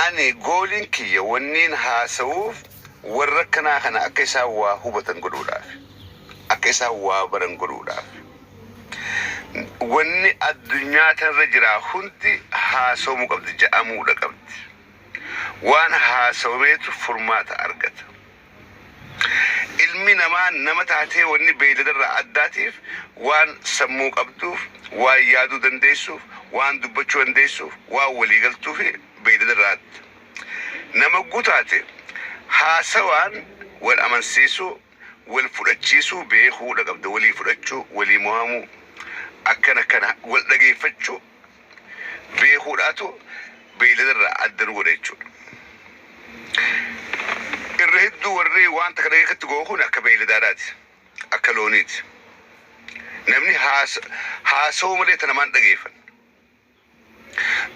أنا قولينك يونين هاسوف وركنا خنا أكيسا وهوبة قدولا أكيسا وبرن wanni addunyaarra jira hundi haasawuu qabdi jedhamuudha qabdi waan haasawameetu furmaata argata ilmi namaa nama taatee wanni beeyladarraa addaatiif waan sammuu qabduuf waan yaaduu dandeessuuf waan dubbachuu dandeessuuf waan waliigaltuuf beeyladarraa nama gutaate haasawaan wal amansiisuu wal fudhachiisuu beekuudha qabda walii fudhachuu walii mo'amuu akkana wal dhageeffachuu beekuudhaatu beeyladarraa addan godha jechuudha. Irra hedduu warri waan takka dhageeffatti goohuun akka beeyladaadhaati akka looniiti. Namni haasawuu malee ta namaan dhageeffan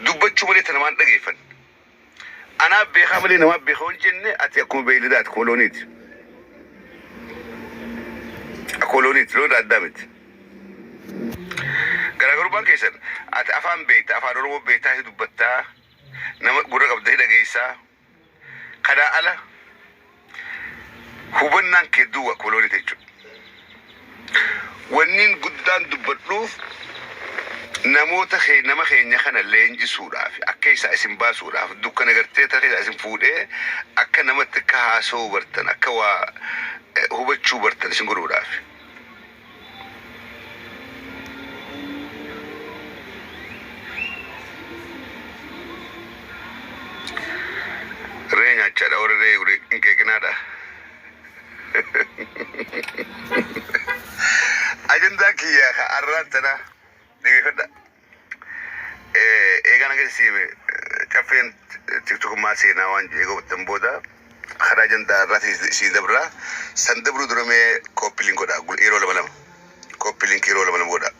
dubbachuu malee ta namaan dhageeffan anaaf beekaa malee namaaf beekaa hin jenne ati akkuma beeyladaati akkuma looniiti. Akkuma looniiti loon addaa miti. Garaagarummaan keessan ati afaan beektaa afaan oromoo beektaa si dubbattaa nama gurra qabdee dhageessaa kanaa ala hubannaan kee duwwaa akkuma looniiti jechuudha. Wanniin guddaan dubbadhuuf namoota nama keenya kana leenjisuudhaaf akka isaa isin baasuudhaaf dukkana gartee ta'e isaa isin fuudhee akka namatti akka haasawuu bartan akka waa hubachuu bartan isin godhuudhaaf. Reenya chadha warra reegure hinqeeqinaadha. Ajandaa kiyyaa ka arraantana dhaggeeffadha. Eegaan akka siime caffeen tiktokummaa seenaa waan eegawwattan booda karaa ajandaa irraa sii dabraa san dabruu duramee kooppiliin godha yeroo lama kooppiliin yeroo lama godha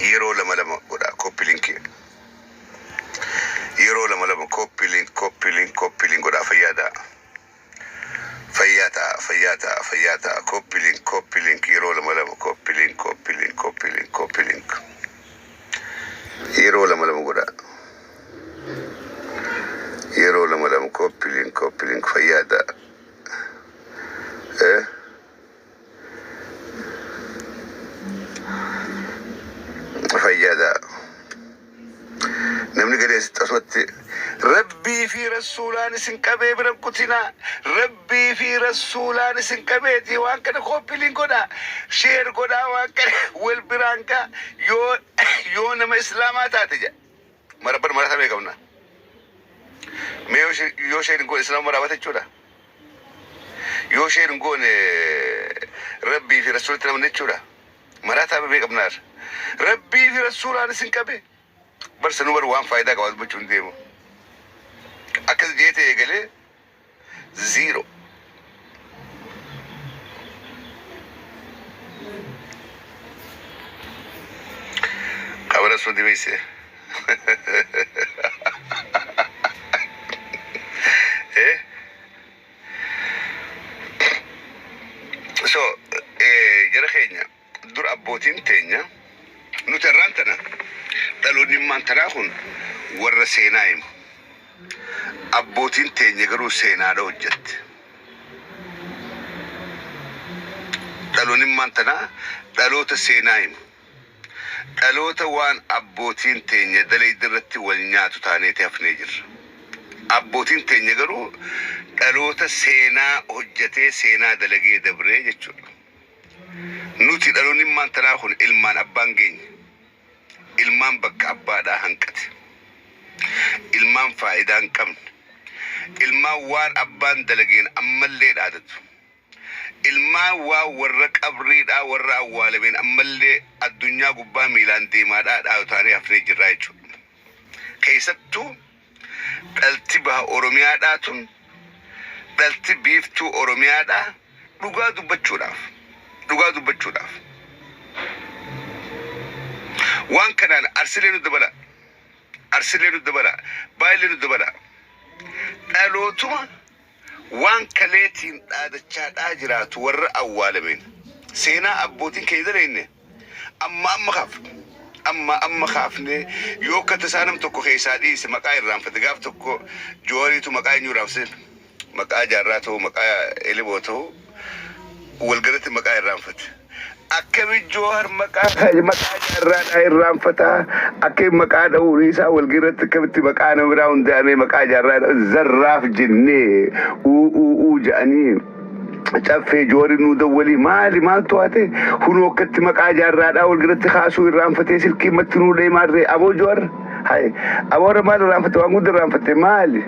yeroo lama godha kooppiliin yeroo lama kooppiliin godha fayyaata kooppiliin yeroo lama kooppiliin yeroo lama godha yeroo lama kooppiliin fayyaata fayyaata namni gadeessitti asumatti rabbii fi rasuulaan isin qabee bira kutinaa rabbii fi rasuulaan isin qabeeti waan kana kooppiliin godhaa sheer godhaa waan kana wal biraan kaa yoo nama islaamaa taate jedha marabbar maratamee qabna mee yoo sheerin goone islaama maraabata jechuudha yoo sheerin goone rabbii fi rasuulitti namni jechuudha marataa bee qabnaar rabbii fi rasuulaan isin qabee barsanuu bar waan faayidaa qabaatu bachuun deemu akkas jeete eegalee zero qabara sun dibeesse so jara keenya dur abbootiin teenya nuti irraan tana dhaloonni maantanaa kun warra seenaa himu abbootiin teenya garuu seenaadha hojjette dhaloonni maantanaa dhaloota seenaa himu dhaloota waan abbootiin teenya dalayda irratti wal nyaatu taaneeti hafnee jirra abbootiin teenya garuu dhaloota seenaa hojjetee seenaa dalagee dabree jechuudha nuti dhaloonni maantanaa kun ilmaan abbaan geenye ilmaan bakka abbaadhaa hanqate ilmaan faayidaa hin qabne ilmaan waan abbaan dalageen ammallee dhaadatu ilmaan waan warra qabriidhaa warra awwaalameen ammallee addunyaa gubbaa miilaan deemaadhaa dhaawutaanii hafnee jirraa jechuudha keessattuu dhalti baha oromiyaadhaatun dhalti biiftuu oromiyaadhaa dhugaa dubbachuudhaaf waan kanaan arsilee nu dabala baay'ee nu dabala dhalootuma waan kaleetiin dhaadachaadhaa jiraatu warra awwaalameen seenaa abbootiin keessa dareenye amma أما خافني يوكا تسانم تكو خيسادي سمكاي رام فتقاف تكو جواري تو مكاي نيو رامسي مكاي جاراته مكاي إليبوته والقرت مكاي رام فت أكيد الجوهر مكاي جاراته رام فتا أكيد مكاي دوريسا والقرت كبت مكاي نمراون داني مكاي جاراته زراف جني او جاني تافي جوري نو دولي مالي مال تواتي هنو كت مقا جارادا والغرت خاسو الرانفتي سلكي متنو لي ماري ابو جور هاي ابو رمال الرانفتي وانغود الرانفتي مالي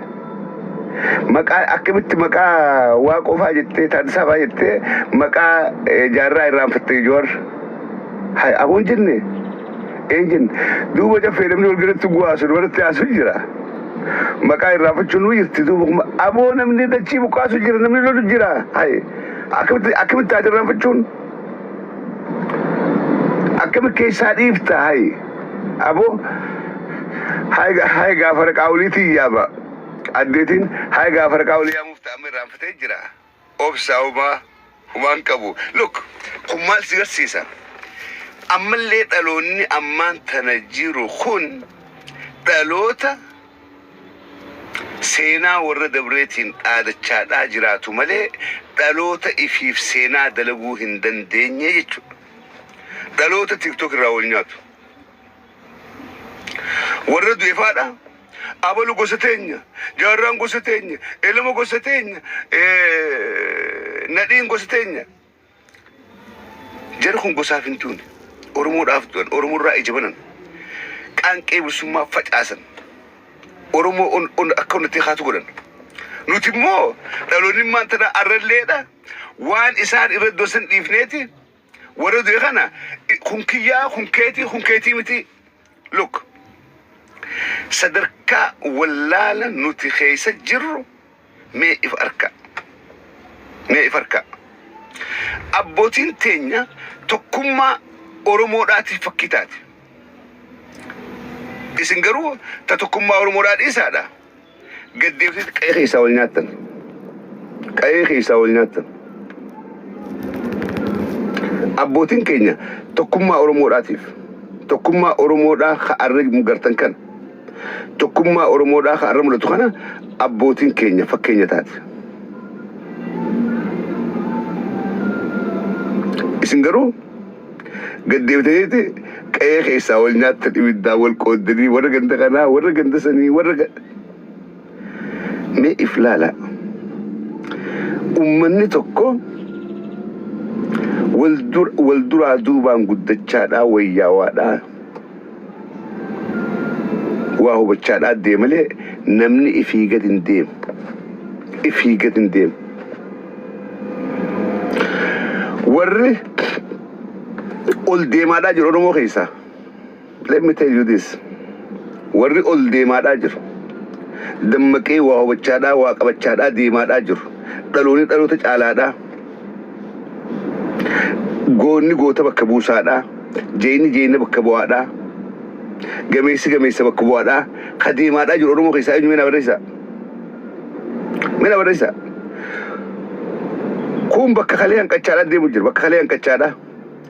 مقا اكبت مقا واقوفا جتي تادسابا جتي مقا جارا الرانفتي جور هاي ابو جني انجن دوبا جفي لمن والغرت غواسو ورت ياسو جرا مكاي رافچون ويرتدو ابونا من دچي بقاسو جرا من لو جرا هاي اكم تاجر رافچون اكم كيسادي فتا هاي ابو هاي غافر قاولتي يابا اديتين هاي غافر قاولي يا مفتا امر رافتي جرا اوبساوما وانكبو لوك كمال سيسا اما اللي دلوني امان تنجيرو خون دلوتا سينا ورد بريتين آدتشاد آجراتو ملي دلوتا إفيف سينا دلقو هندن دينيا يجو دلوتا تيك توك راولنياتو ورد إفادا أبلو قوستين جاران قوستين إلمو قوستين ندين قوستين جرخون قوسافين توني أرمو رافتون أرمو رأي جبنان كان كيبو سما فجأسن Oromo on account khatu godan nuti mo daloni mantana arreleda wan isan iraddo san difneti waradu khana khunketi miti look sadarka wallala nuti khaysa jirru me ifarka abbotin tenya tokkumma oromo dati fakkitati isingaru tatukumma oromoda isada gaddefti qayxi sawlnatan abbotin kenya tokkumma oromodatif tokkumma oromoda kharrij mugartan kan tokkumma oromoda kharram latu kana abbotin kenya fakkenya taati isingaru gaddefti كأي ساولنا تبيدا والقدري ورجع دخنا ورجع دسني ورجع ما إفلالا أمني تكو والدور عدوبان قد تشادا ويا وادا وهو بتشادا ديم لي نمني إفيقة ديم ورّي all day madajer oromo khisa let me tell you this warri all day madajer dammake wa wachada wa qabachada di madajer daloni dalo ta calada goni gota bakka busada jeeni bakka buada gamesi bakka buada khadi madajer oromo khisa ayyu mena barisa kum bakka khaliyan qachada de mujir bakka khaliyan qachada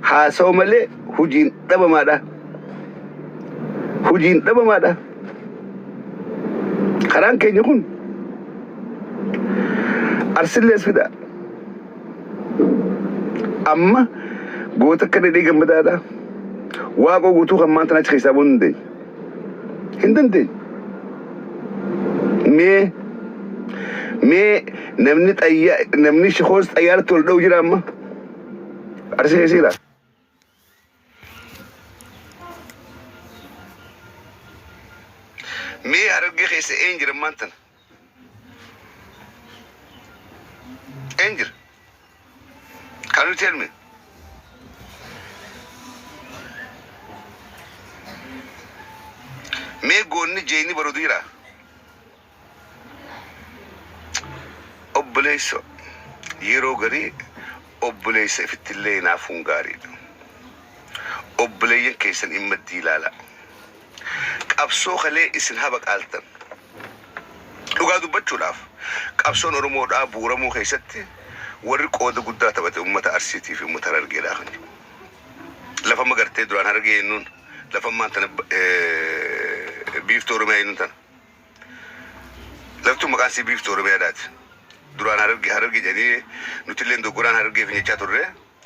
حاسو ملي هجين دبا مادا خران كين يكون أرسل لي اسفدا أما قوتا كده دي جنب دادا واقو قوتو خمان تناج خيسابون دي هندن دي مي نمني شخوص طيارة تولدو جرام أرسل يسيلا مي هرجع خيس إنجر مانتن إنجر can you tell me مي قولني جيني بروديرا أبليسو يرو غري أبليس في التلين عفون غاري أبليين كيسن إمدي لا قبسو خلي اسنها بقالتن لغادو بچو لاف قبسو نرمو دا بورمو خيستي ورق ود غدا تبت امه ارسيتي في مترال جيداخن لفا مغرتي دران هرغي نون لفما أنت بيفتو رمي أنت لفتو مكان سي بيفتو رمي دات duraan hararge jedhanii nuti illee doggoraan harargee fi jechaa turre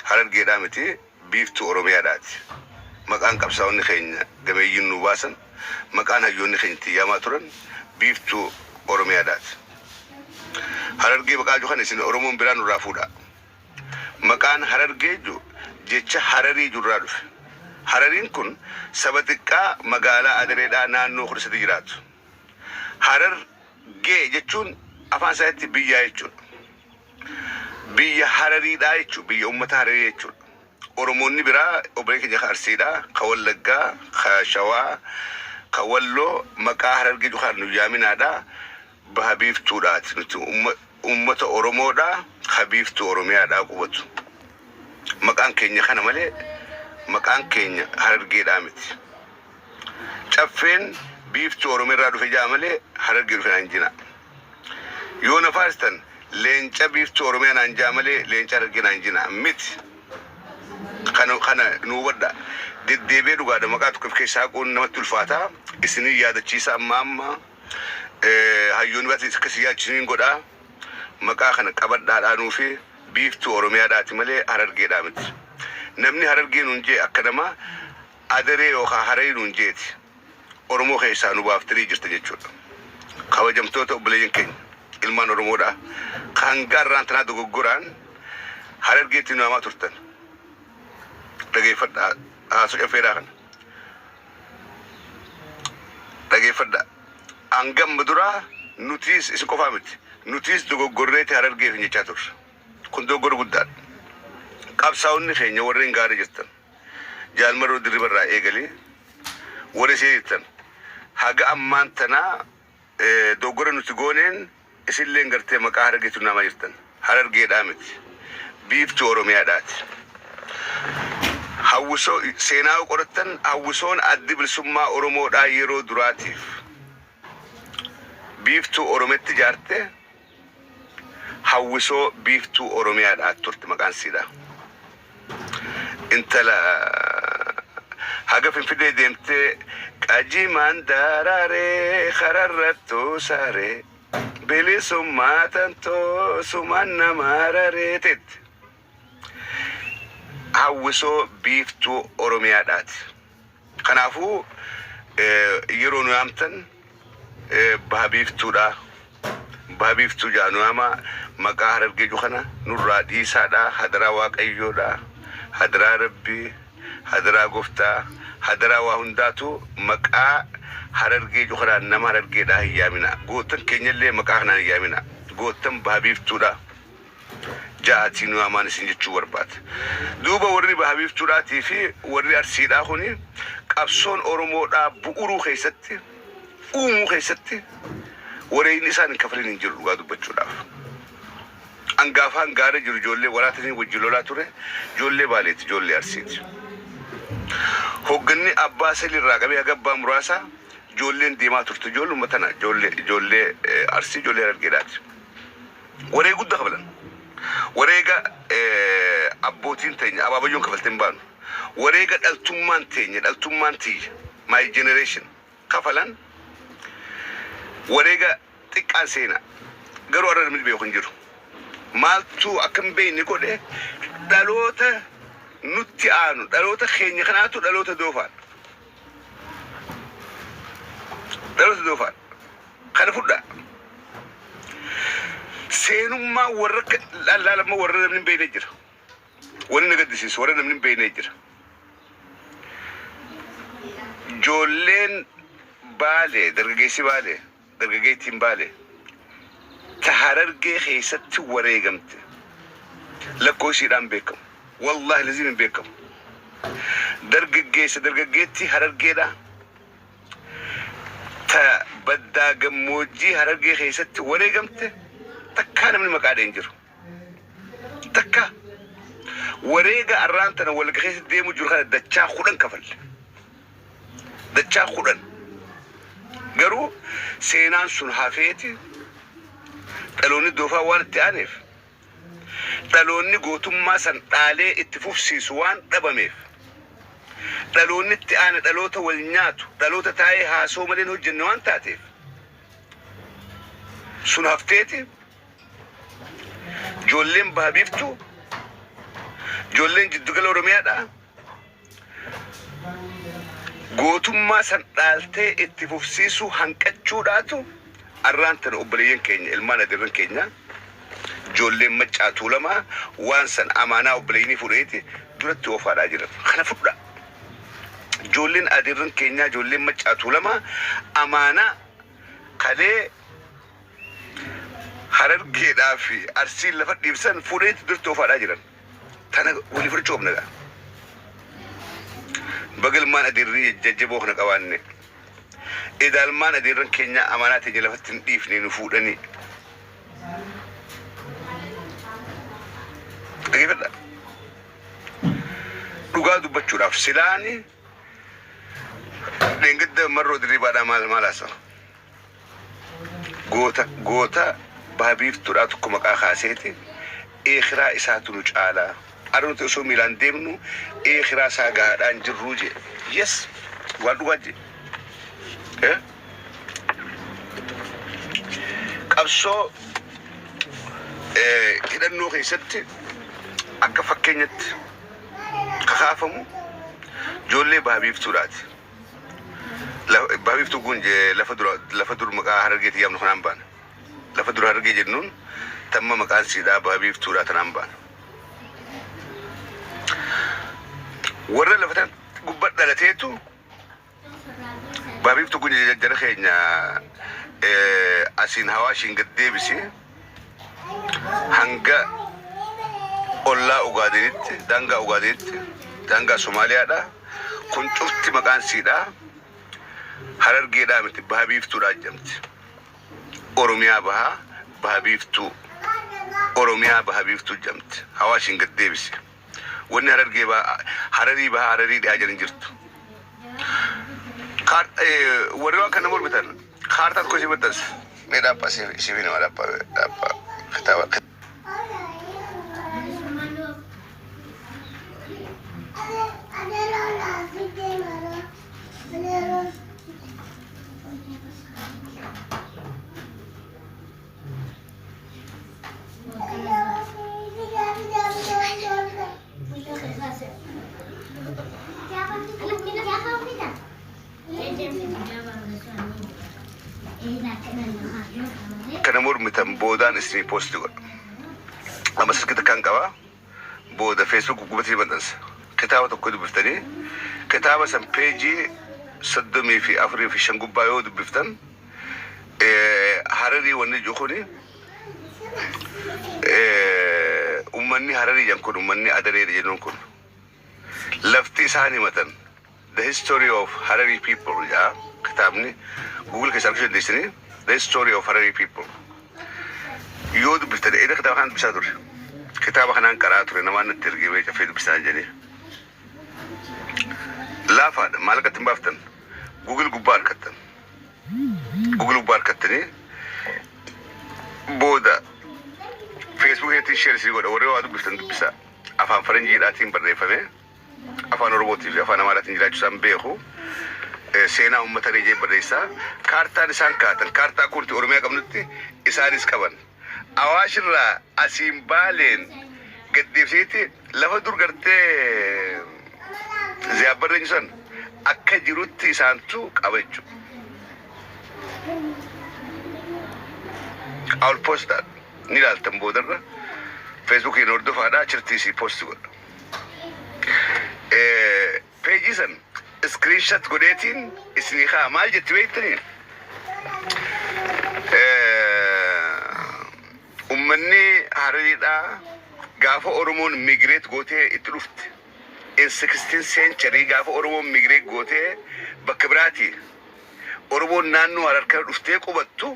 harargeedhaa miti biiftuu oromiyaadhaati. Maqaan qabsaa'onni keenya gameeyyiin nu baasan maqaan hayyoonni keenya xiyyamaa turan biiftuu oromiyaadhaati. Harargee maqaa jiru kan isin oromoon biraan nurraa fuudha. Maqaan harargee jiru jecha hararii jirraa dhufe. Harariin kun saba xiqqaa magaalaa Adareedhaa naannoo 13 jiraatu. Harargee jechuun afaan isaatti biyya jechuudha. Biyya harariidhaa jechuudha. Biyya uummata hararii jechuudha. Oromoonni biraa obbolee keenya Arsiidhaa, ka Wallaggaa, ka Shawaa, ka Walloo maqaa harargee jiru kan nu yaaminaadhaa baha biiftuudhaati. Nuti uummata Oromoodhaa ka biiftuu Oromiyaadhaa qubatu. Maqaan keenya kana malee maqaan keenya harargeedhaa miti. Caffeen biiftuu Oromiyaarraa dhufe jaa malee harargee dhufe naan jina. Yoo nafaastan leenca biiftuu Oromiyaan anjaa malee leenca harargee naan jina miti. Kana nu wadda deddeebee dhugaadha maqaa tokko keessaa qoon namatti ulfaataa isinii yaadachiisa amma hayyoonni baatee akkasii yaadachiisaniin godhaa maqaa kana qabadhaadhaanuu fi biiftuu Oromiyaadhaati malee harargeedhaa miti. Namni harargee nuun jee akka nama Adaree yookaan Hararii nuun jeeti Oromoo keessaa nu baaftanii jirta jechuudha. Kabajamtoota obboleeyyan keenya ilmaan Oromoodhaa kan gaarraan tanaa dogoggoraan harargeetti nu hamaa turtan. Dhageeffadhaa haasoo caffeedhaa kana. Dhageeffadhaa. Hangam duraa nutiis isin qofaa miti. Nutiis dogoggorreetti harargee fi jechaa turre. Kun dogoggora guddaadha. Qabsaa'onni keenya warreen gaarii jirtan. Jaalmaroo dirribarraa eegalee warra ishee jirtan. Haga ammaan tanaa dogoggora nuti gooneen isinleen gartee maqaa harargeetti namaa jirtan. Harargeedhaa miti. Biiftuu Oromiyaadhaati. Hawwisoo seenaa qoratan hawwisoon addi bilisummaa Oromoodhaa yeroo duraatiif biiftuu Oromeetti ijaarte hawwisoo biiftuu Oromiyaadhaa turte maqaan siidha. Intala haga Finfinnee deemtee qajimaan daraaree kararrattuu saaree bilisummaa tantoo sumaan namaa rareetetti. Hawwisoo biiftuu Oromiyaadhaati. Kanaafuu yeroo nu yaamtan baha biiftuudhaa. Baha biiftuu jaa nu yaamaa maqaa harargee jiru kana nurraa dhiisaadhaa. Hadaraa Waaqayyoodhaa. Hadaraa Rabbii. Hadaraa Gooftaa. Hadaraa waa hundaatu maqaa harargee jiru kanaan nama harargeedhaa hin yaamina. Gootan keenyallee maqaa kanaan hin yaamina. Gootan baha biiftuudhaa. Jaatiin nu amaan isin jechuu barbaada. Duuba warri baha biiftuudhaatii fi warri Arsiidhaa kuni qabsoon Oromoodhaa bu'uruu keessatti uumuu keessatti wareeyni isaan hin kafalin hin jiru dhugaa dubbachuudhaaf. Angaafaan gaara jiru ijoollee waraatanii wajjin lolaa ture ijoollee Baaleeti ijoollee Arsiiti. Hogganni abbaa salirraa qabee haga abbaa muraasaa ijoolleen deemaa turte ijoolluma tana ijoollee Arsii ijoollee Harargeedhaati. Waree guddaa qabalan. Wareega abbootiin teenya abaabayyoon kafalteen baanu. Wareega dhaltummaan teenya dhaltummaan tiyya my generation kafalan. Wareega xiqqaan seenaa garuu arra namni beeku hin jiru. Maaltu akkam beeyni godhe dhaloota nutti aanu dhaloota keenya kanaatu dhaloota doofaan. Dhaloota doofaan. Kana fudhaa. Seenummaa warra laalama warra namni hin beekne jira. Wanni na gaddisiisu warra namni hin beekne jira. Ijoolleen Baalee dargaggeessi Baalee dargaggeettiin Baalee ta harargee keessatti wareegamte lakkoofsiidhaan beekamu. Wallaahi laziim hin beekamu. Dargaggeetti harargeedhaa ta baddaa gammoojjii harargee keessatti wareegamte. Takka namni maqaa dheen jiru. Takka wareega arraan tana walga keessa deemu jiru kana dachaa 10 kafalle. Dachaa 10. Garuu seenaan sun hafeeti dhaloonni doofaa waan itti aaneef dhaloonni gootummaa san dhaalee itti fufsiisu waan dhabameef دلون التأنا دلوته والنياتو دلوته تاي هاسو مدين هو جنوان تاتيف سن هفتيتي جولين بابيفتو جولين جدو قلو رميادا قوتما سنالتي اتفوفسيسو هنكتشو داتو الرانتن أبليين كينيا المانا ديرن كينيا جولين مجاتو لما وانسان أمانا أبلييني فريتي دولت وفا راجرن خنا فردا جولين أديرن كينيا جولين مجاتو لما أمانا قلي حرر كيدا في أرسيل لفت ديبسان فريتي دولت وفا راجرن تانا ولي فرشوب نغا بقل ما نديرني ججبوخنا قواني إذا المان نديرن كينيا أمانات جلفت تنديفني نفودني كيف لا لقادو بتشوف سلاني لينقد مرة دريبا دا مالاسا غوتا بابيف تراتكم مكا خاسيتي إخرا إساتو نجعلا أرون تسو ميلان ديمنو إخرا ساقا دان جروجي يس وادو واجي قبصو إذا نوخي ستي أكا فكينيت كخافمو جولي بابيف تراتي بابيف تقول لفدر مكا هرقيت يام نخنان بان لفدر هرقي جنون تم مكان سيدا بابيف ترات نامبان ورا لفتن قبط دلتيتو بابيف تقول جرخينا أسين هواشين قد ديبسي هنگا أولا أوغادينيت دانغا أوغادينيت دانغا سوماليا دا كنتوفتي مكان سيدا هررقي دامت بابيف ترات جمت أوروميا بها بابيفتو أوروميا بابيفتو جمت هواشين قد ديبسي وني هررقي بها هرري دي أجل نجرتو كار وريوان كان نمور بتن خارتات كوشي بدرس ميدا با سيفيني ولا با كتابة كان مور متن بودان اسمي بوست يقول أما سكت كان كوا بودا فيسبوك وقبتي بدنس كتابة تكود بفتني كتابة سم بيجي صدمي في أفريقيا في شنقوبايو بفتن هرري ونجوخني أمني هرري جنكون أمني أدري جنكون لفتي ساني متن the history of Harari people يا كتابني جوجل كسرشة ديسني the story of Harari people يود بفتن إذا كتاب خان بسادر كتاب خان كراتور نمان الترجمة جفيد بساجني لا فاد مالك تنبفتن جوجل جبار كتن جوجل جبار كتني بودا فيسبوك يتشير سيقول أوريو هذا بفتن بسا أفهم فرنجي لاتين بريفة أفهم روبوتي أفهم مالاتين جلاج سامبيهو سينا أمتني جي بريسا كارتا نسان كاتن كارتا كورتي أورميا كمنتي إسانيس كمان أواشرا أسيمبالين قد سيتي لفدور قرتي زي أبرنجسن أكا جروتي سانتو كابيتشو I'll post that نيلال تنبودر فيسبوك ينوردو فادا شرتيسي post قول بيجيسن سكرين شات قوليتين اسنيخا مال جتويتنين أمني هاريدا غافو أورمون ميغريت غوتي اتلوفت in 16th century غافو أورمون ميغريت غوتي بكبراتي أورمون نانو هراركا رفتي قبطو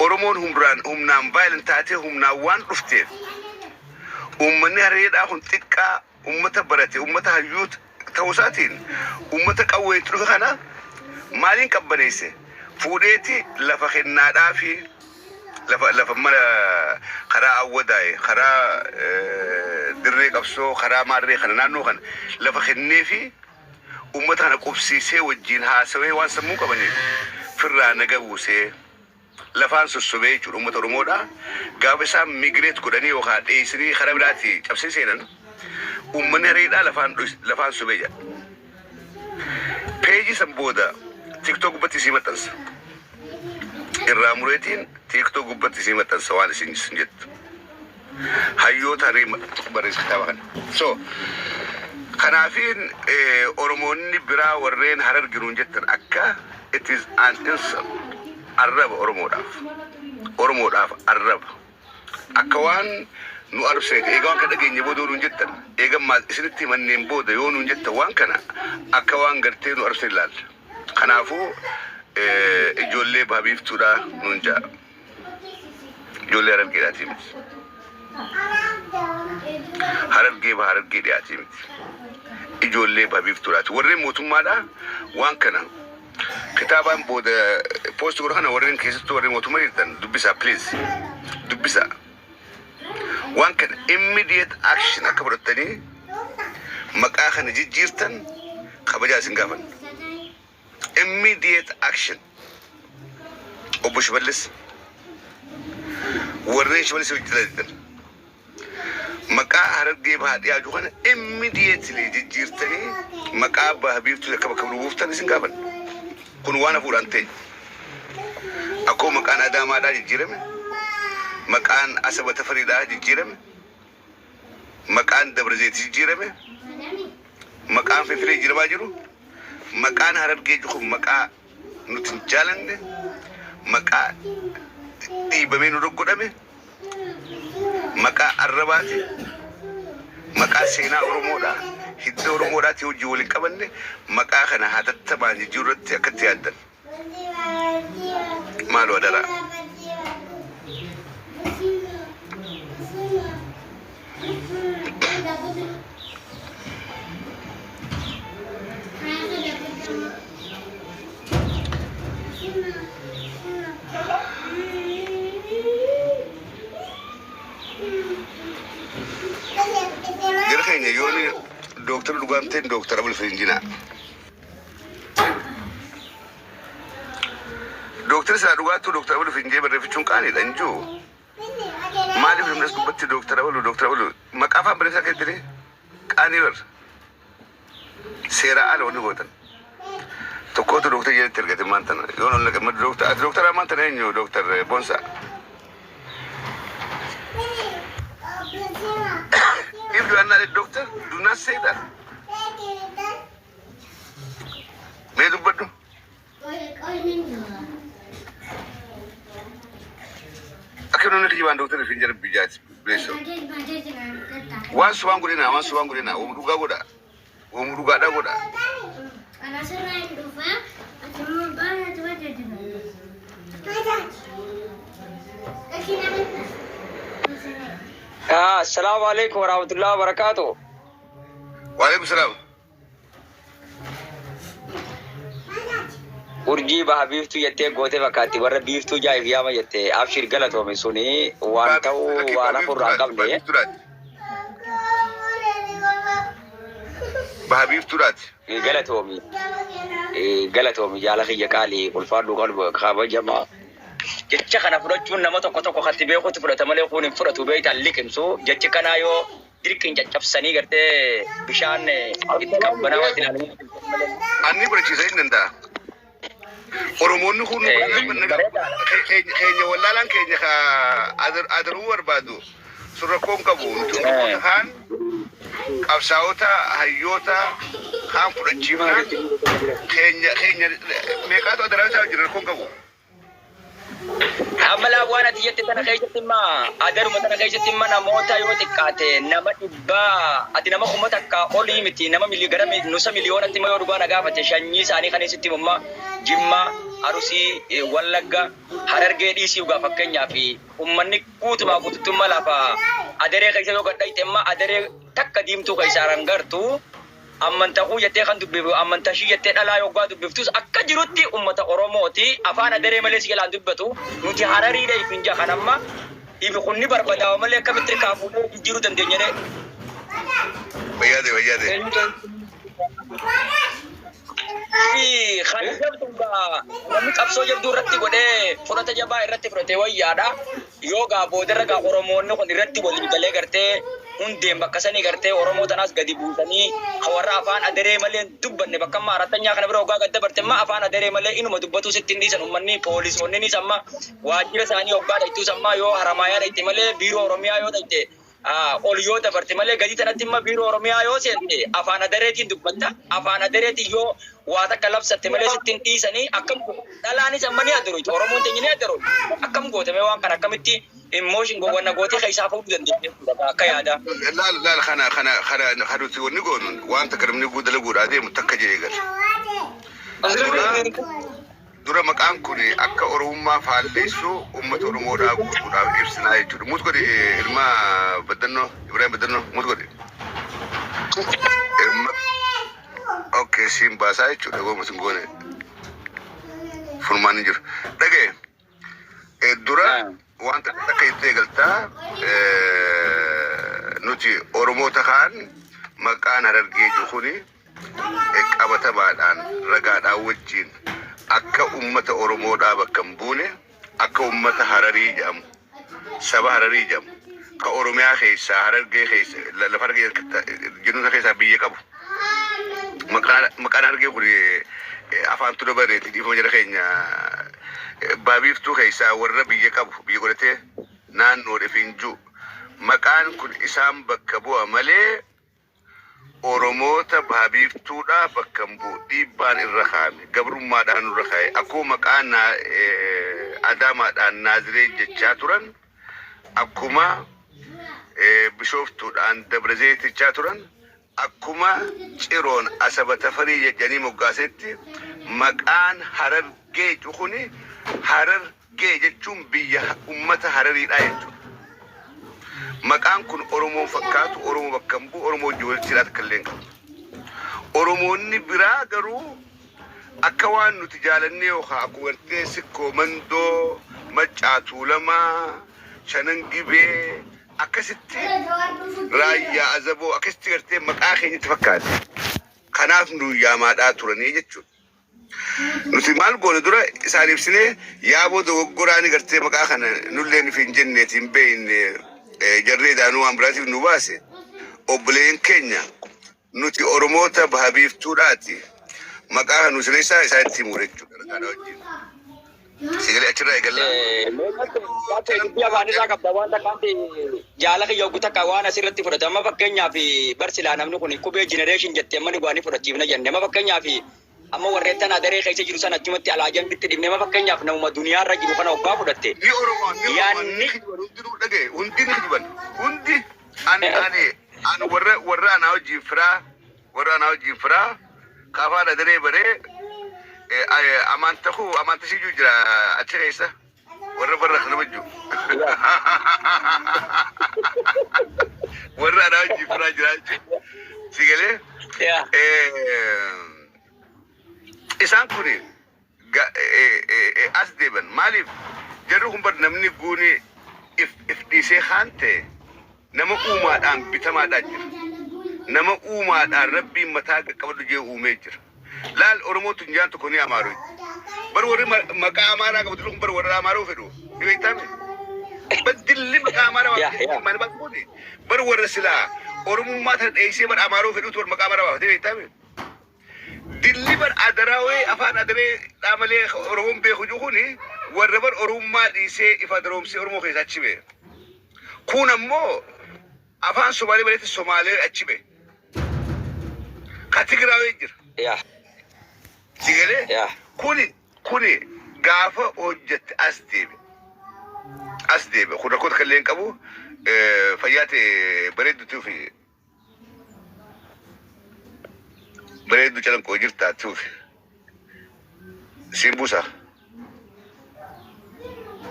أورمون هم نام فايلن تاتي هم ناوان رفتي أمني هاريدا هم تكا أمتا براتي أمتا هيوت توساتين أمتا قوي تلوخانا مالين كبانيسي فوديتي لفخنا دافي لف ملا خرا أوداي خرا دريك أبسو خرا ماري خنا نانو خن لفخني في أمتنا قبسيسي وجين هاسوي وان سمو قبني فرا نقبوسي لفان سوسوبي جور أمت أرمودا قابسا ميغريت كوداني وخاد إيسري خرابراتي تبسي سينان أمني ريدا لفان سوبي بيجي سمبودا تيك توك باتي سيمتنس الراموريتين تيك توك باتي سيمتنس وان سنجت هايو تاريم بريس كتابان سو خنافين أرموني برا ورين هرر جرون جتن أكا it is an insult الرب أرمو داف الرب أكوان نو أرب سيد إيجان كده جيني بودورون جدا إيجان ما سنتي من نيمبود يونون جدا وان كنا أكوان قرتين نو أرب سيد لال خنافو إجولي بابيف تودا نونجا جولي رب كده تيمت هرب كده تيمت إجولي بابيف تودا ورين موتوم مادا وان كنا كتابان بود بوست غرخنا ورين كيس تورين موتوميرتن دبسا بليز دبسا وان كان immediate action أكبرتني مكاخن جيرتن خبجا سنغافن immediate action أبوش بلس وريش بلس وجدتن مكا هرب جيب هاد يا جوخنا immediately جيرتني مكا بحبيبتو كبكبرو وفتن سنغافن kun wana furante ako makan adama da jijirame makan asabata farida jijirame makan dabrze jijirame makan fefre jirba jiru makan hararge jukum maka nutin jalande maka ibame nu rogudame maka arrabati maka sena oromoda hidda oromoda ti wajji wali qabanne maka kana hadatta ba ni jurratti akati addan malo dala gerkanya yoni dokter duganten dokter abul finjina dokter sa dugatu dokter abul finje berrefichun kani danju mali bimnes kubatti dokter abul maqafa beresa kedire kani ber sera alo ni gotan to ko to dokter yel tergate mantana yono le mad dokter mantana enyo dokter bonsa if you are not a doctor, do not say that. Medu badu. Akhirnya nanti jiwan dokter finjar bijat besok. Wansu wangulina. Umuduga da goda. السلام عليكم ورحمة الله وبركاته. وعليكم السلام. urjii baha biiftuu jettee gootee fakkaatti warra biiftuu jaa'ifiyaama jettee abshir galatoome suni waan ta'uu waan afurraa qabne. Baha biiftuudhaati. Galatoomi jaala kiyya qaalii ulfaadhu qalbu kabajamaa. Jecha kana fudhachuun nama tokko katti beekutti fudhata malee kun hin fudhatu beektan liqimsu jechi kanaa yoo dirqiin caccabsanii gartee bishaan itti qabbanaa waan ilaalu. Anni barachiisa hin danda'a. Oromoonni kun keenya wallaalaan keenya ka adaruu barbaadu surra koon qabu nuti kaan qabsaa'ota hayyoota kaan fudhachiifna keenya meeqaatu adaraa isaa jiran koon qabu. Amala waan ati jette tana keessatti immoo adaruma tana keessatti immoo namoota yoo xiqqaate nama dhibbaa ati nama kuma takka olii miti nama gara nusa miliyoonatti immoo yoo dhugaa gaafate shanyii isaanii kan isitti immoo Jimmaa, Arusii, Wallagga, Harargee dhiisii dhugaa fakkeenyaa fi uummanni guutuutti immoo lafa adaree keessa yoo gadhaite immoo adaree takka diimtuu keessaan gartuu amantaku jettee kan dubbifu amantashi jettee dhalaa yoggaa dubbiftus akka jirutti ummata Oromooti afaan adaree malee si jalaan dubbatu nuti Hararii dha ifinja kanamma ifi kunni barbadaa'u malee akkamitti kaafuudhee jijjiiruu dandeenyane. Wayyaade. Kan jabdu namni qabsoo jabduu irratti godhee fudhata jabaa irratti fudhatee wayyaadha. Yoo gaa boodarra gaa Oromoonni kun irratti waliin galee gartee hundeen bakka sanii gartee Oromoo tanaas gadi buusanii warra afaan adaree malee dubbanne bakka amma arattanyaa kana bira ogaa gadda barte amma afaan adaree malee inuma dubbatu sitti hin dhiisan uummanni poolisoonni amma waajjira isaanii ogaa dhayituus amma yoo Haramaayaa dhayite malee biiroo Oromiyaa yoo dhayite ol yoo dabarte malee gadi tanatti imma biiroo Oromiyaa yoo seente afaan adareetiin dubbatta afaan adareetiin yoo waa takka labsatte malee sittiin dhiisanii akkam dhalaanis amma ni adaru Oromoon teenya ni adaru akkam gootame waan kana akkamitti emotion gowwanna gootee keessaa fuudhuu dandeenya akka yaada. Laal kana haduuti wanni goonu waan takka namni guudala guudhaa deemu takka jedhee gala. Dura maqaan kun akka Oromummaa faalleessu uummata Oromoodhaa guutuudhaaf ibsinaa jechuudha. Muut godhe ilma Baddannoo Ibrahim Baddannoo muut godhe. Okay, siin baasaa jechuudha gooma sin goone furmaan hin jiru. Dhaga'e dura wanta akka itti eegaltaa nuti Oromoota kaan maqaan Harargee jiru kuni qabatamaadhaan ragaadhaan wajjin akka ummata Oromoodhaa bakka hin buune akka ummata Hararii jedhamu saba Hararii jedhamu ka Oromiyaa keessaa Harargee keessa lafa Harargee jennuusa keessaa biyya qabu maqaan Harargee kun afaan tu dabareeti dhiifama jala keenya baabiiftuu keessaa warra biyya qabu biyya godhatee naannoo Finjuu maqaan kun isaan bakka bu'a malee Oromoota baabiiftuudhaa bakka hin bu'u dhiibbaan irra kaa'ame gabrummaadhaan irra kaa'e akkuma maqaan Adaamaadhaan Naaziree jechaa turan akkuma Bishooftuudhaan Dabrazayit jechaa turan akkuma Ciroon Asaba Tafarii jechanii moggaasetti maqaan Harargee cukuni Harargee jechuun biyya ummata Harariidhaa jechuudha. Maqaan kun Oromoon fakkaatu Oromoo bakka hin bu'u Oromoo wajjin walitti hidhata kalleen qabu. Oromoonni biraa garuu akka waan nuti jaalannee yookaan akkuma gartee Sikkoo Mandoo Maccaa Tuulamaa Shanan Gibee akkasitti Raayyaa Azaboo akkasitti gartee maqaa keenyatti fakkaate. Kanaaf nu yaamaadhaa turanii jechuudha. Nuti maal goone dura isaan ibsine yaaboo dogoggoraani gartee maqaa kana nullee nuuf hin jenneetiin beeyne jarree daanuu waan biraatiif nu baase obboleen keenya nuti Oromoota baabiiftuudhaati maqaa kan nuti isaa isaatti himuu jechuudha ragaadhaa wajjin. Sigalee achirraa eegallaa. Biyya baanirraa qabda waan takkaatti jaala kiyya oguu takka waan asirratti fudhatama fakkeenyaaf barsilaa namni kun qubee generation jettee amma dhugaanii fudhachiifna jenne amma fakkeenyaaf amma warreettan adaree keessa jiru sana achumatti alaajan bitti dhibne amma fakkeenyaaf namuma duniyaarra jiru kana oggaa fudhatte. Ni Oromoo yaanni hundinuu dhaga'e hundi ni jiban hundi ani warra anaa wajjin firaa kaafaan adaree baree amanta sijuu jira achi keessa warra barra kana wajju warra anaa wajjin firaa jira jechuudha. Sigalee isaan kun as deeban maaliif jarri kun bar namni guuni if dhiisee haan ta'e nama uumaadhaan bitamaadhaan jira nama uumaadhaan rabbiin mataa qaqqabadu jee uumee jira. Laal Oromootu njaan tokko ni amaaru bar warri maqaa amaaraa qabatu kun bar warra amaaruu fedhu ni beektame baddilli maqaa amaaraa maal bakkuuni bar warra silaa Oromummaa tan dheessee bar amaaruu fedhuutu bar maqaa amaaraa baafate beektame dilli bar adarawee afaan adaree dhaamalee Oromoon beeku jukuni warra bar Oromummaa dhiisee ifa daroomsee Oromoo keessa achi bee kun ammoo afaan Somaalee baleetti Somaalee achi bee ka Tigraawee jira. Sigalee kuni gaafa hojjette as deebe kun rakkoota kalleen qabu fayyaate bareeddutuu fi bareeddu calanqoo jirtaatuuf siin buusa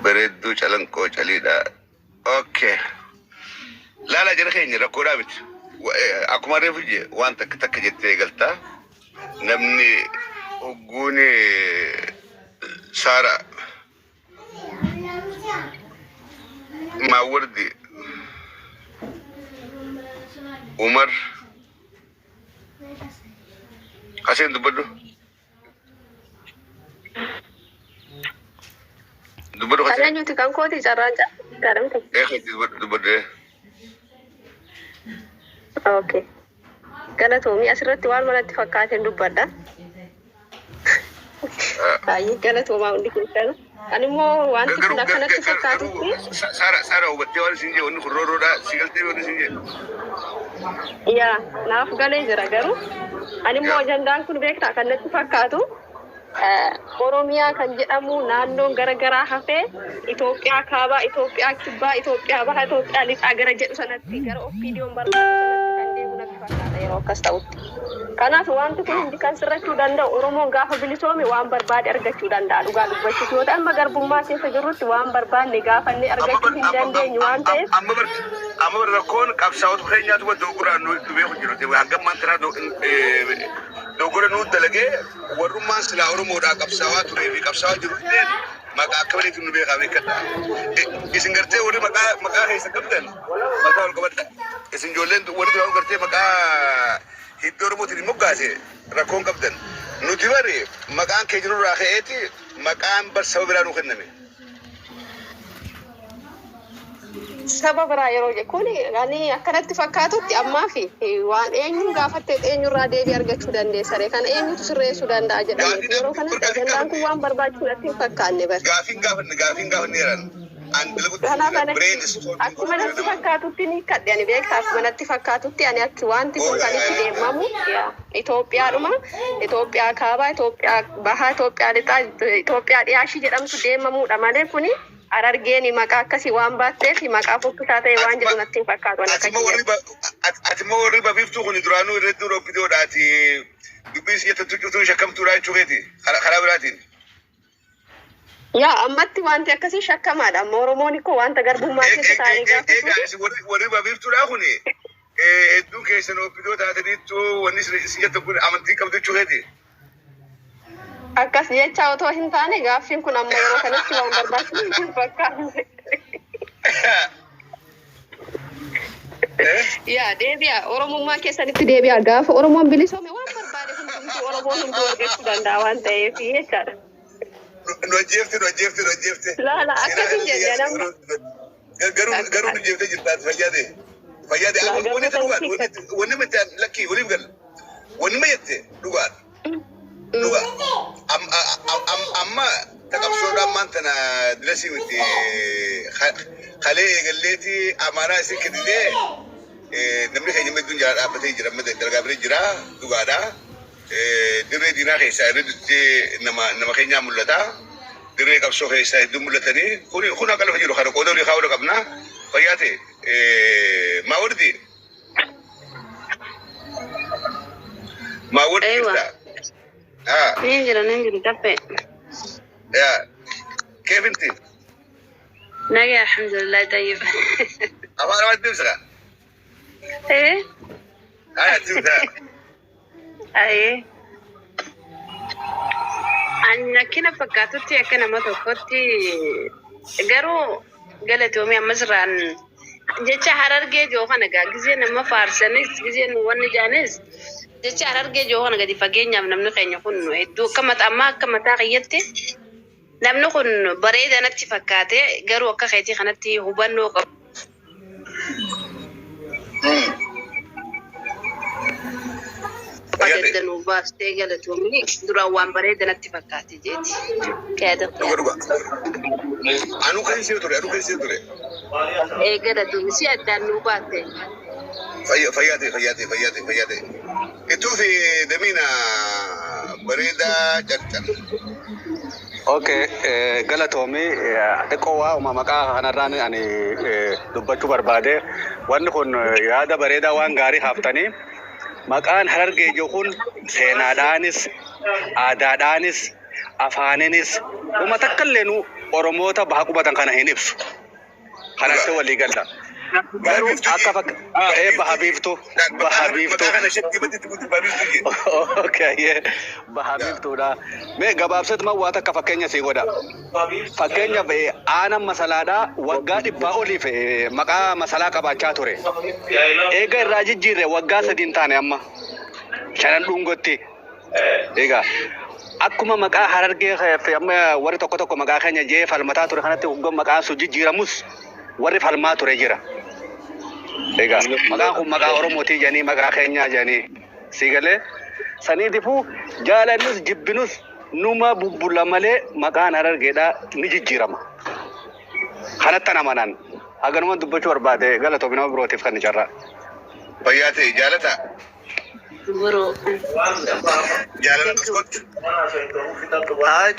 bareeddu calanqoo caliidha. Okay laala jara keenya rakkoodhaa miti akkuma reefu jee waan takka jettee galtaa namni ogguun Saara Maawardi Umar Hasen dubbadhu دبر خشة أنا نيوتي كان كوتي جراجة كلامك دبر أوكي كانت تومي أسرت وان من اتفاقات دبر أي كانت توما عندي كنتنا أنا مو وانتي كنا كانت اتفاقات سارة وبتي ولا سنجي وني خرورو دا سيكلتي ولا سنجي يا ناف قالي جرا قالوا أنا مو جندان كن بيك تاكن اتفاقاتو Oromiyaa kan jedhamu naannoon garagaraa hafee Itoophiyaa kaabaa, Itoophiyaa kibbaa, Itoophiyaa baha, Itoophiyaa lixaa gara jedhu sanatti gara oppiidiyoon barbaadu sanatti kan deemu natti fakkaata yeroo akkas ta'utti. Kanaaf wanti kun hundi kan sirrachuu danda'u Oromoon gaafa bilisoome waan barbaade argachuu danda'a dhugaa dubbachuuf yoo ta'an magarbummaa keessa jirrutti waan barbaanne gaafa inni argachuu hin dandeenyu waan ta'eef. Amma rakkoon qabsaa'otu keenyaatu wadda oguraan nu beeku jiru hangam mantiraa dogora nu dalagee warrummaan silaa Oromoodhaa qabsaawaa turee fi qabsaawaa jiru illee maqaa akka malee nu beekaa beekadha. Isin gartee warri maqaa keessa qabdan mataa ol qabadha. Isin ijoolleen warri duraan gartee maqaa hiddoo Oromootiin hin moggaase rakkoon qabdan. Nuti bari maqaan kee jirurraa ka'eeti maqaan bar saba biraa nu kenname. Sababa biraa yeroo jechuun ani akkanatti fakkaatutti ammaa fi waan eenyuun gaafattee eenyurraa deebii argachuu dandeessare kan eenyutu sirreessuu danda'a jedhamee yeroo kanatti ajandaan kun waan barbaachisu natti hin fakkaanne bari. Gaafiin gaafanne jiran. Kanaaf akkuma natti fakkaatutti ni kadhe ani beektaa akkuma natti fakkaatutti ani achi wanti kun kan itti deemamu Itoophiyaadhuma Itoophiyaa kaabaa Itoophiyaa bahaa Itoophiyaa lixaa Itoophiyaa dhiyaashii jedhamtu deemamuudha malee kuni Arargeeni maqaa akkasii waan baatteef maqaa fokkisaa ta'e waan jedhu natti hin fakkaatu ati moo warri babiiftuu kun duraanuu irratti roobbidoodhaati dubbiin siyyatatti cuftuu shakkamtuudha jechuukeeti karaa biraatiin. Yaa ammatti wanti akkasii shakkamaadha amma Oromoon koo wanta garbummaa keessa taa'ee gaafatu. Warri babiiftuudha kun hedduu keessan roobbidoota taataniittu wanni siyyatti kun amantii qabdu jechuukeeti. Akkas jecha otoo hin taane gaaffiin kun amma yeroo kanatti waan barbaachisu hin fakkaatu. Yaa deebi'a Oromummaa keessanitti deebi'a gaafa Oromoon bilisoome waan barbaade hundumtuu Oromoon hunduu argachuu danda'a waan ta'eef jechaadha. Nu ajjeefte. Laala akkasiin jedhe namni. Garuu nu jeeftee jirtaati fayyaade. Wanni miti lakkii waliif gala. Wanni ma jette dhugaadha. Luga, amma takabsoodhaan maantana dilasii miti kalee eegalleeti amaanaa isin kennitee namni keenya medduun jala dhaabbatee jira dalagaa bira jira dhugaadha. Dirree diinaa keessaa irratti nama keenyaa mul'ata. Dirree qabsoo keessaa hedduu mul'atanii kun akka lafa jiru kana qooda olii kaa'uu qabna. Fayyaa ta'e maa warti? Maa warti jirta? ننجل دبي يا كيف انت؟ نجي الحمد لله طيب أنا ما تمسك ايه تمسك ايه أنا كنا فكرتي أكنا ما تفكرتي قالوا قالت يومي مزرعن جت حرر جيت وخنا جزين ما فارسنيس جزين ونجانيس jecha Harargee joona gadi fageenyaaf namni keenya kun hedduu akkama taaqiyyatte namni kun bareeda natti fakkaate garuu akka keetii kanatti hubannoo qabu. Bareedanuu baastee galatoomni duraan waan bareeda natti fakkaate jeeti. Anu kan ishee ture. Galatoomni si addaan nuu baatte. Fayyade. Itu fi Demina berida jattan. Okay, galatoomii xiqqoo waa maqaa kanarraan ani dubbachuu barbaade wanni kun yaada bareedaa waan gaarii haaftanii maqaan Harargee jiru kun seenaadhaanis aadaadhaanis afaaninis uummata akka illee Oromoota baha qubatan kana hin ibsu. Kanatti walii galla. Bahabiftu. Okay, bahabiftu dah. Me gababset mau wata kafakenya si goda. Fakenya be ana masalah dah. Wagga di baoli fe maka masalah kabaca ture. Ega rajijire wagga sedintane amma. Shanan dungoti. Ega. akkuma maqaa harargee fi amma warri tokko maqaa keenya jee falmataa ture kanatti uggam maqaa su jijjiiramus warri falmaa ture jira. Egaa maqaan kun maqaa Oromootii jedhanii maqaa keenyaa jedhanii siigalee saniitiifuu jaalannus jibbinus numa bubbula malee maqaan harargeedhaa ni jijjiirama. Kanatti amanan haganuma dubbachuu barbaade galatoomii nama birootiif kan carraa. Fayyaa ta'e jaalata. Jaalala biskooti.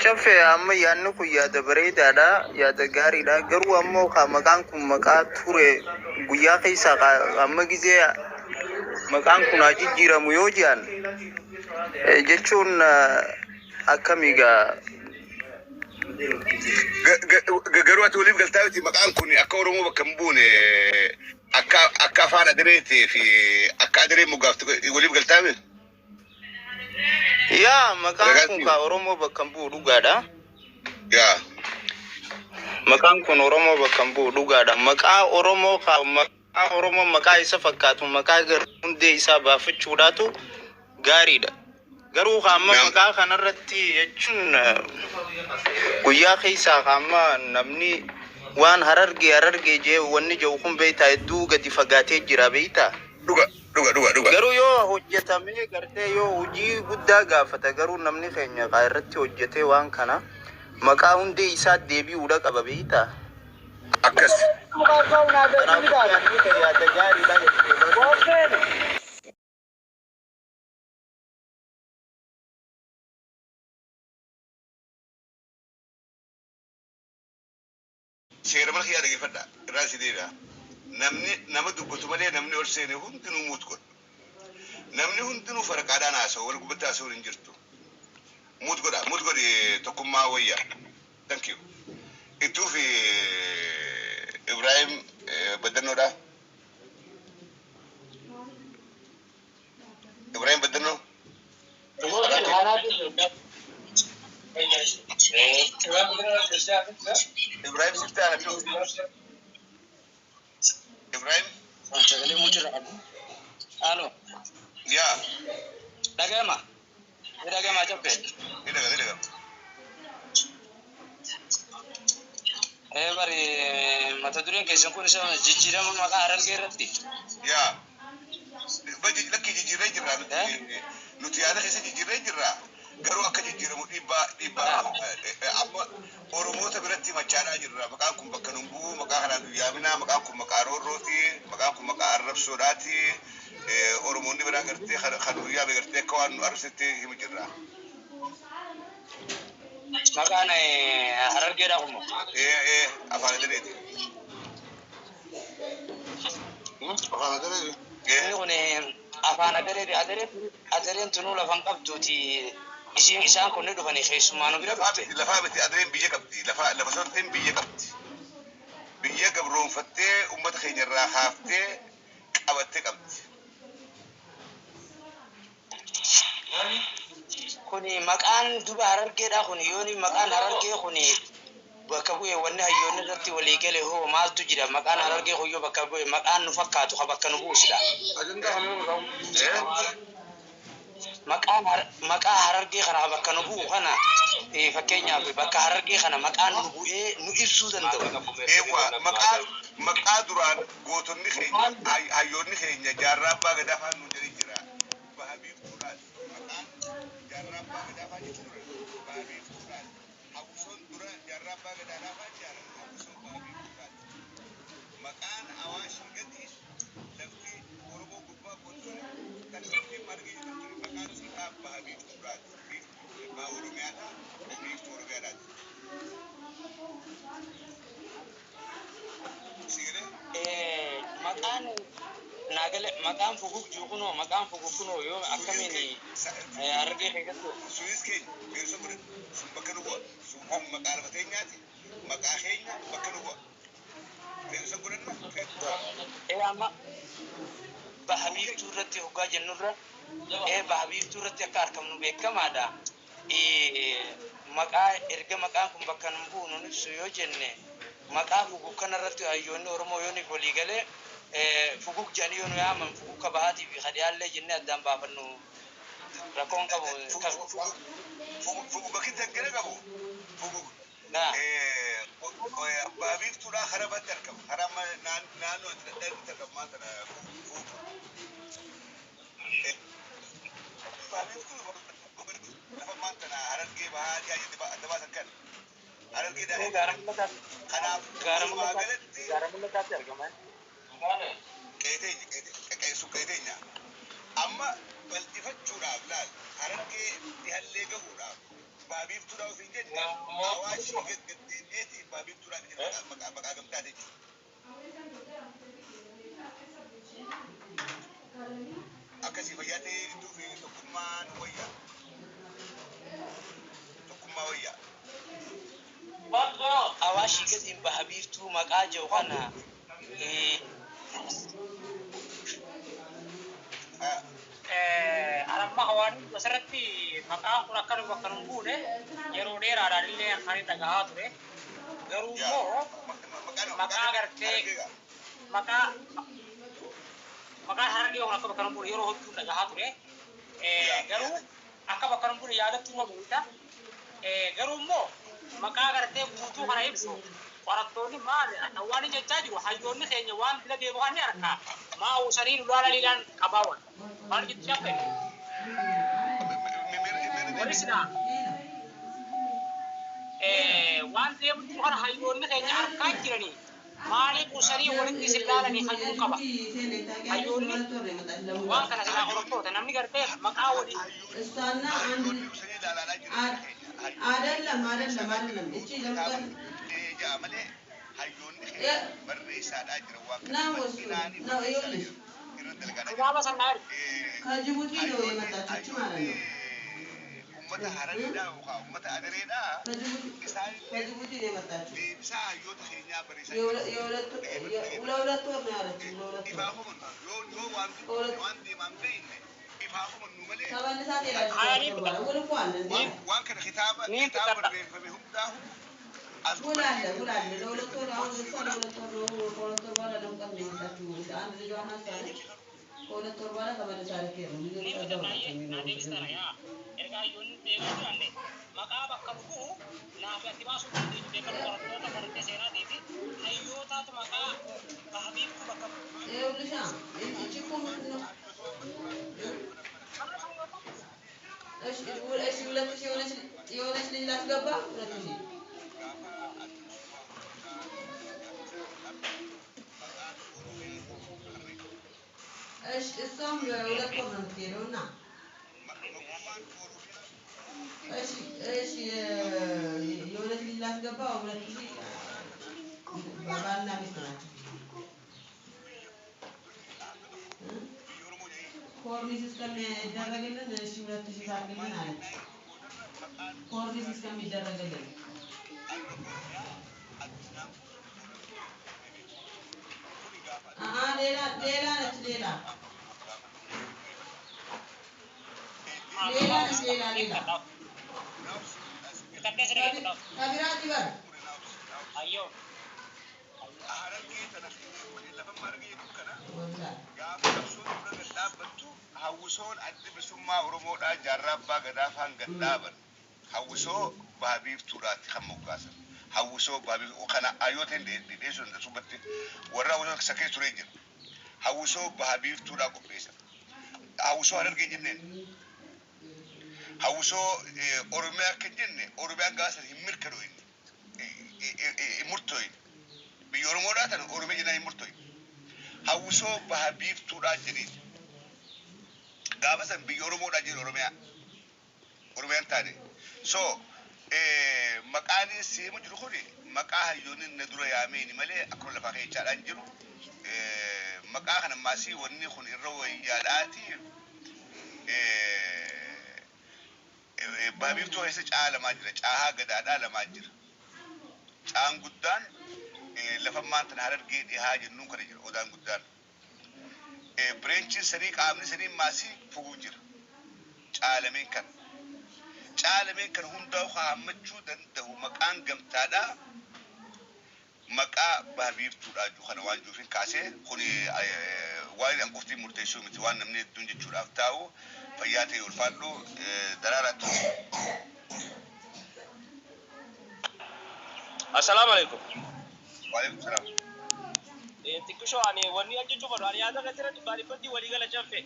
Cafe amma yaadni kun yaada bareedaadha, yaada gaariidha. Garuu ammoo maqaan kun maqaa ture guyyaa keessaa amma gizee maqaan kun haa jijjiiramu yoo jedhan jechuun akkamiigaa garuu ati waliif galtaa miti maqaan kun akka Oromoo bakka hin buune akka afaan adireetii fi akka adiree moggaaftu waliif galtaa miti. yaa maqaan kun ka Oromoo bakka hin bu'u dhugaadha. Yaa maqaan kun Oromoo bakka hin bu'u dhugaadha. Maqaa Oromoo maqaa isa fakkaatu maqaa hundee isaa baafachuudhaatu gaariidha. Garuu amma maqaa kanarratti jechuun guyyaa keessaa amma namni waan harargee jee wanni jiru kun beektaa hedduu gadi fagaatee jira beektaa. dhuga. Garuu yoo hojjetamee gartee yoo hojii guddaa gaafata garuu namni keenya irratti hojjetee waan kana maqaa hundee isaa deebi'uudha qaba beektaa. Akkas. Seera mana kiyyaa dhaggeeffadha. Irraa si deebi'a. Nama dubbatu malee namni ol seene hundinuu muut godha. Namni hundinuu farqaadhaan haasa'u wal gubbatti haasa'uun hin jirtu. Muut godhi tokkummaa wayyaa. Thank you. Ittuu fi Ibrahim Baddannoodha. Ibrahim Baddannoo. Ibrahim Siftaan attuu. Ibrahim. Sagalee mucira qabu. Halo. Yaa. Dhagama. Dhagama cappe. Ni dhagama. Bari mata dureen keessan kun isa jijjiirama maqaa harargee irratti. Yaa. Lakki jijjiirree jirra nuti yaada keessa jijjiirree jirra. Garuu akka jijjiiramu dhiibbaa amma Oromoota biratti machaadhaa jirra. Maqaan kun bakka nun bu'u maqaa kanaan nu yaaminaa maqaan kun maqaa roorrooti maqaan kun maqaa arrabsoodhaati. Oromoonni biraa gartee kan nu yaame gartee akka waan nu arrabsetti himu jirra. Maqaan harargeedhaa kun afaan adireeti. Afaan adireeti. Inni kun afaan adareen tunuu lafan qabduuti. Isaan kun dhufanii keessummaa nu bira dhufte. Lafaa miti adareen biyya qabdi. Lafa sorteen biyya qabdi. Biyya gabroonfattee uummata keenya irraa haaftee qabattee qabdi. Kuni maqaan duba harargeedhaa kun yooni maqaan harargee kun bakka bu'ee wanni hayyoonni irratti walii galee hoo maaltu jira maqaan harargee kun yoo bakka bu'ee maqaan nu fakkaatu ka bakka nu buusudha. Maqaa harargee kana bakka nu bu'u kana fakkeenyaaf bakka harargee kana maqaan nu bu'ee nu ibsuu danda'u. Maqaa duraan gootonni keenya hayyoonni keenya jaarraa abbaa gadaa fa'aa nu jedhee jira. Bahabiif turan maqaan jaarraa abbaa gadaa fa'aa jechuudha. Bahabiif turan hawwisoon dura jaarraa abbaa gadaa fa'aa jira. Hawwisoon bahabiif turan maqaan hawaasni gadi lafti Oromoo gubbaa gootonni kan lafti margi maqaan isaa bahabiif turan. Baa Oromiyaadha. Biiftuu Oromiyaadhaati. Maqaan fuguk juukunoo maqaan fuguk kunoo yoo akkamiin harargee keessattuu. Sunis keenya beeksisa godhan sun bakka nu bu'a. Sun maqaa lafa teenyaati. Maqaa keenya bakka nu bu'a. Beeksisa godhanna. Amma bahabiiftuu irratti hoggaa jennurra bahabiiftuu irratti akka argamnu beekamaadha. Erga maqaan kun bakka nu bu'u nun ibsu yoo jenne maqaa fuguk kanarratti hayyoonni Oromoo yooni walii galee fuguk jedhanii yoo nu yaaman fugukka bahaatii fi kadhiyaallee jennee addaan baafannu rakkoon qabu. فوق بكيت كده قبو فوق نعم بابيك ترى خربت تركب حرام نانو تركب ما ترى فوق بابيك ترى ما ترى هرب كي بها يا دبا سكر هرب كي ده خراب garam mulata argaman كيتي أما bal'ifachuudhaaf laal harargee dhihallee gahuudhaaf baabiif turaa ofii jenne hawaashii gaddeebi'eeti baabiif turaa jenne maqaa gamtaa jechuudha. Akkasii fayyaatee duufi tokkummaan wayyaa. Tokkummaa wayyaa. awaashi gadin bahabirtu maqaa jiru kana Alamma hawaan asirratti maqaan kun akka nu buune yeroo dheeraadhaan illee kan inni dhagahaa ture. Garuu immoo maqaa gartee maqaa harargee kun akka bakka nu buune yeroo hedduu dhagahaa ture. Garuu akka bakka nu buune yaadattuu nama bu'uudha. Garuu immoo maqaa gartee guutuu kana ibsu qorattoonni maali waan jechaa jiru hayyoonni keenya waan dila deemu kan ni argaa maa usanii lulaala liilaan qabaawan maal jetti shafe warisna waan deemtu kana hayyoonni keenya argaa jiranii maaliif usanii walitti silaalanii hayyuun qaba hayyoonni waan kana silaa qorattoota namni gartee maqaa walii አይደለም እቺ ለምን ጃመለ hayyoonni barreessaadhaa jira waan ነው ይኸውልሽ kitaaba sanaa ከጅቡቲ ነው የመጣችው ማለት ነው ummata hararidhaa yookaan ummata adareedhaa ከጅቡቲ ነው የመጣችው deebisaa hayyoota keenyaa barreessaa ለሁለት ወር ነው ያለችው ለሁለት yoo waan deemaan beekne ifaafuman nu malee ተመልሳ ትሄዳለች ውልቋል እንዴ waan kana kitaaba barreeffame hundaahu ውላለ ለሁለት ወር አሁን እሷ ለሁለት ወር ነው ከሁለት ወር በኋላ ደግሞ ቀን የመጣችው አንድ ልጇን አሳለች ከሁለት ወር በኋላ ተመልሳ ልትሄድ ነው ልጆቿ እዛው ናቸው የሚኖሩት maqaa bakka bu'u naaf ati baasuu dandeessu deeman qorattoota qorannee seenaatii fi hayyootaatu maqaa bahabiiftu bakka bu'u. ይኸውልሽ እቺ እኮ ምንድን ነው እሺ ሁለት ሺህ የሆነች ልጅ ላስገባ ሁለት ሺህ እሺ እሷም ሁለት ወር ነው የምትሄደው እና እሺ የሆነች ልጅ ላስገባ ሁለት ሺህ ባልና ሚስት ናቸው ኮርኒስ እስከሚደረግልን እሺ ሁለት ሺህ ታርግልን አለች ኮርኒስ እስከሚደረግልን ሌላ ነች ሌላ ከቢራት ይበል Ayyoo. harargee tana lafa margee dukkana ወላሂ gaafa qabsoon dura gadhaabbattu hawwisoon adda bilisummaa oromoodhaa jaarraa abbaa gadaa faan gadhaaban hawwisoo baabiiftuudhaatti kan moggaasan hawwisoo baabiif kana ayyooteen dhiyeessuun dasubatti warra hawwisoo sakee turee jira hawwisoo baabiiftuudhaa qopheessan hawwisoo harargee jenneen hawwisoo oromiyaa akka jenne oromiyaan gaasan hin mirkanoin murtoin biyya oromoodhaa tan oromiyaa jenna hin murtoin hawwisoo baabiiftuudhaa jedheen gaafa san biyya oromoodhaa jedhe oromiyaan taane so maqaan seemu jiru kuni maqaa hayyoonni na dura yaameeni malee akkuma lafaa keechaadhaan jiru maqaa kana maasii wanni kun irra wayyaadhaati baabiiftuu keessa caa lamaa jira caahaa gadaadhaa lamaa jira caan guddaan lafa maanta harargee dhihaa jennuun kana jira odaan guddaan bireenchiin sanii qaamni sanii maasii fuguu jira caalameen kan hundaa'u haammachuu danda'u maqaan gamtaadhaa maqaa baabiiftuudhaa jiru kana waan jiruufin kaasee kuni waan anqoftiin murteessuu miti waan namni hedduun jechuudhaaf taa'u fayyaa ta'e ulfaadhu daraaraatti السلام عليكم. وعليكم السلام. تكشو يعني وني أنجي شوفر يعني هذا كثير دباري بدي ولي قال جنفه.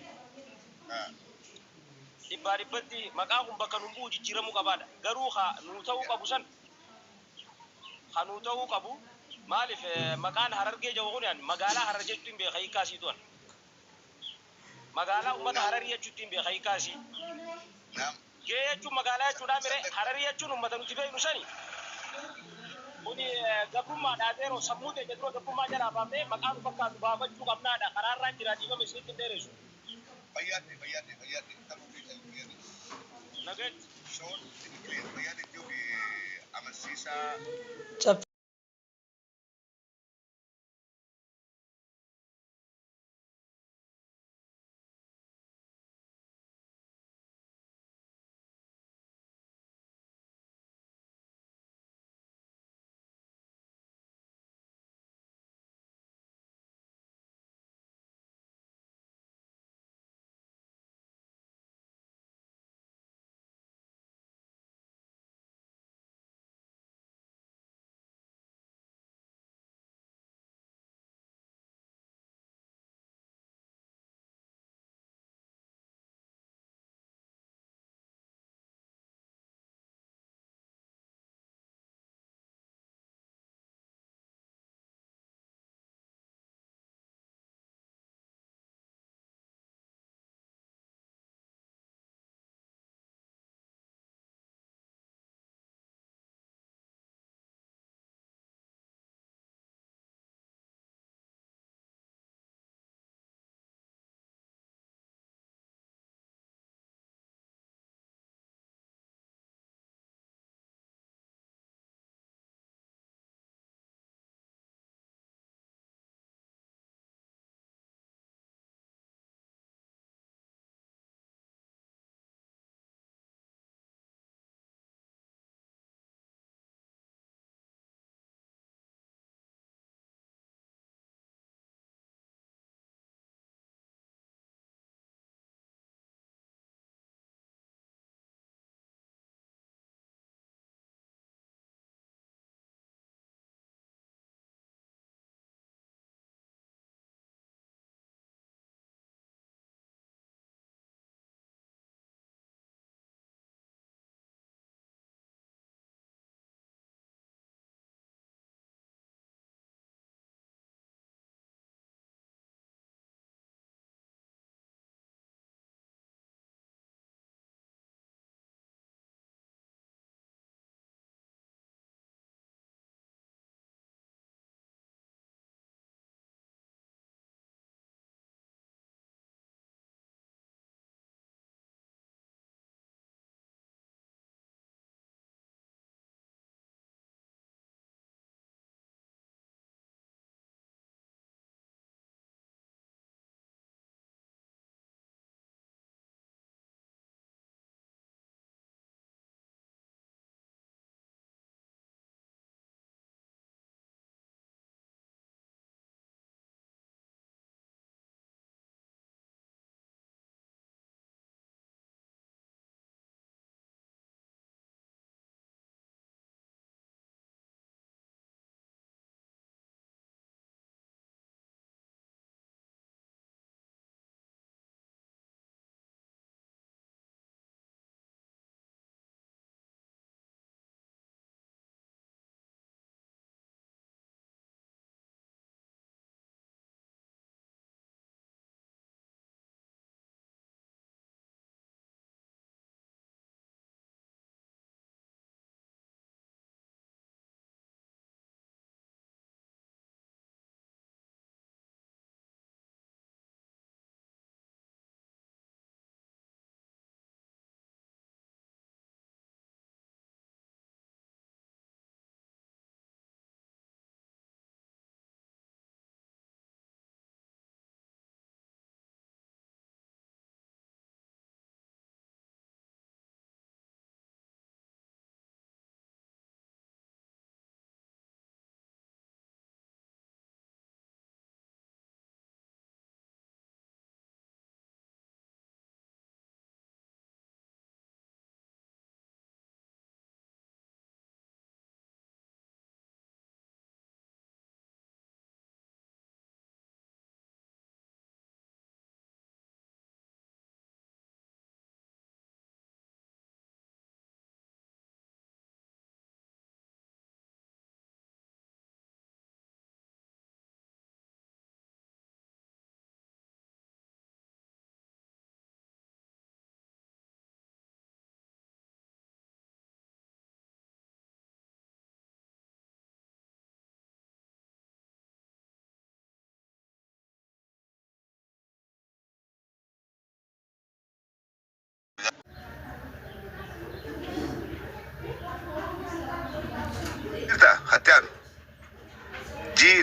دباري بدي مكانهم بكرم بوجي جرمو كبار. قروها نوتاو كابوسن. خنوتاو كابو. مالف مكان هررجة جوهون يعني مقالة هررجة تيم بخاي كاسي دون. مقالة أمة هررية تيم بخاي كاسي. نعم. جيه تيم مقالة تيم دامره هررية تيم أمة نتيبه نساني. Kuni gabummaa dhaateeroo sammuu ta'e jedhuroo gabummaa jalaa baafnee maqaan fakkaatu baafachuu qabnaadha. Karaarraan jiraatiifame isinitti dheeressu. Fayyaate. Nageetti. Shoon fayyaate iddoo amansiisaa. Cap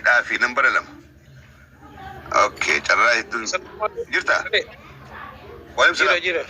دافي نمبر لم اوكي ترى جرتا وين جرا